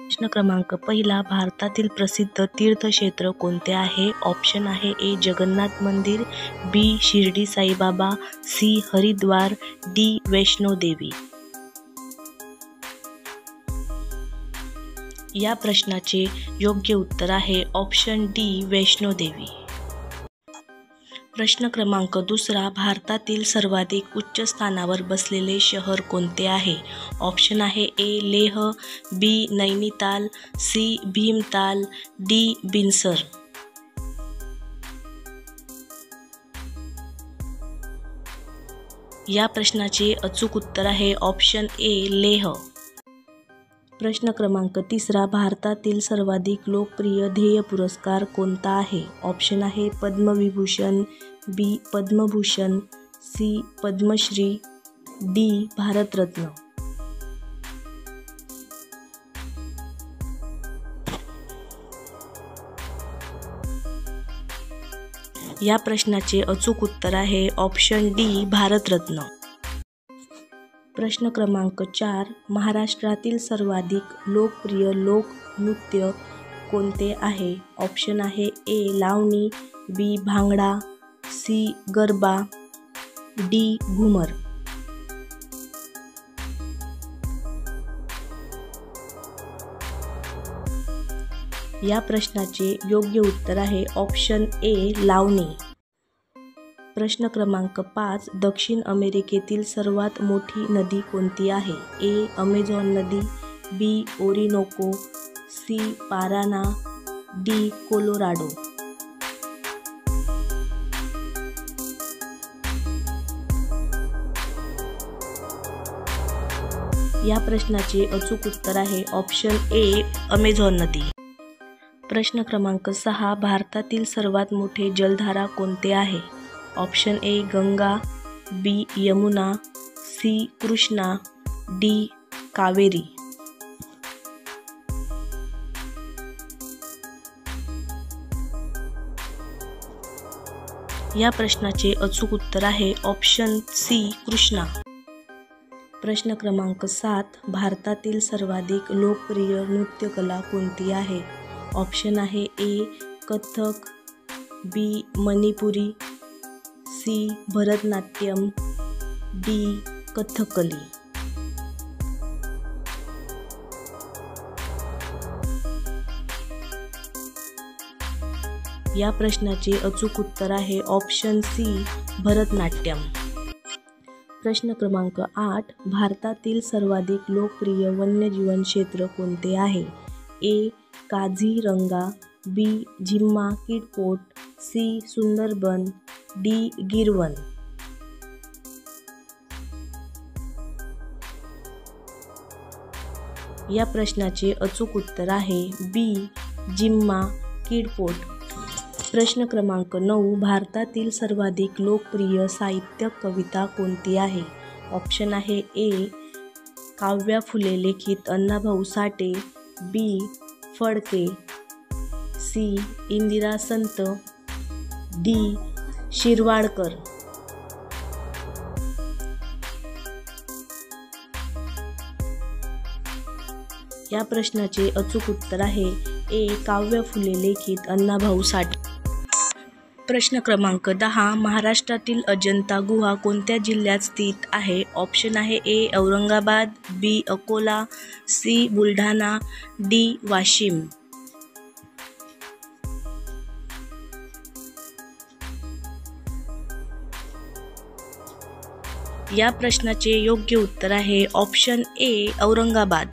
प्रश्न क्रमांक पहिला, भारतातील प्रसिद्ध तीर्थक्षेत्र कोणते आहे? ऑप्शन आहे ए जगन्नाथ मंदिर, बी शिर्डी साईबाबा, सी हरिद्वार, डी वैष्णोदेवी. या प्रश्नाचे योग्य उत्तर आहे ऑप्शन डी वैष्णोदेवी. प्रश्न क्रमांक दुसरा, भारतातील सर्वाधिक उच्च स्थानावर बसलेले शहर कोणते आहे? ऑप्शन आहे ए लेह, बी नैनिताल, सी भीमताल, डी बिनसर. या प्रश्नाचे अचूक उत्तर आहे ऑप्शन ए लेह. प्रश्न क्रमांक तिसरा, भारतातील सर्वाधिक लोकप्रिय ध्येय पुरस्कार कोणता आहे? ऑप्शन आहे पद्मविभूषण, बी पद्मभूषण, सी पद्मश्री, डी भारतरत्न. या प्रश्नाचे अचूक उत्तर आहे ऑप्शन डी भारतरत्न. प्रश्न क्रमांक 4, महाराष्ट्रातील सर्वाधिक लोकप्रिय लोकनृत्य कोणते आहे? ऑप्शन आहे ए लावणी, बी भांगडा, सी गरबा, डी घुमर. या प्रश्नाचे योग्य उत्तर आहे ऑप्शन ए लावणी. प्रश्न क्रमांक 5, दक्षिण अमेरिकेतील सर्वात मोठी नदी कोणती आहे? ए अमेझॉन नदी, B Orinoco, C Parana, D Colorado. या प्रश्नाचे अचूक उत्तर आहे ऑप्शन ए अमेझॉन नदी. प्रश्न क्रमांक 6, भारतातील सर्वात मोठे जलधारा कोणते आहे? Option A Ganga, B Yamuna, C Krishna, D Kaveri. या प्रश्नाचे अचूक उत्तर आहे ऑप्शन सी कृष्णा. प्रश्न क्रमांक 7, भारतातील सर्वाधिक लोकप्रिय नृत्यकला कोणती आहे? ऑप्शन आहे ए कथक, बी मणिपुरी, सी भरतनाट्यम, डी कथकली. या प्रश्नाचे अचूक उत्तर आहे ऑप्शन सी भरतनाट्यम. प्रश्न क्रमांक 8, भारतातील सर्वाधिक लोकप्रिय वन्यजीवन क्षेत्र कोणते आहे? ए काझीरंगा, बी झिम्मा किडपोट, सी सुंदरबन, डी गिरवन. या प्रश्नाचे अचूक उत्तर आहे बी झिम्मा किडपोट. प्रश्न क्रमांक 9, भारतातील सर्वाधिक लोकप्रिय साहित्य कविता कोणती आहे? ऑप्शन आहे ए काव्या फुले लिखित अण्णाभाऊ साठे, बी फडके, सी इंदिरा संत, डी शिरवाडकर. या प्रश्नाचे अचूक उत्तर आहे ए काव्य फुले लिखित अण्णाभाऊ साठे. प्रश्न क्रमांक 10, महाराष्ट्रातील अजंता गुहा कोणत्या जिल्ह्यात स्थित आहे? ऑप्शन आहे ए औरंगाबाद, बी अकोला, सी बुलढाणा, डी वाशिम. या प्रश्नाचे योग्य उत्तर आहे ऑप्शन ए औरंगाबाद.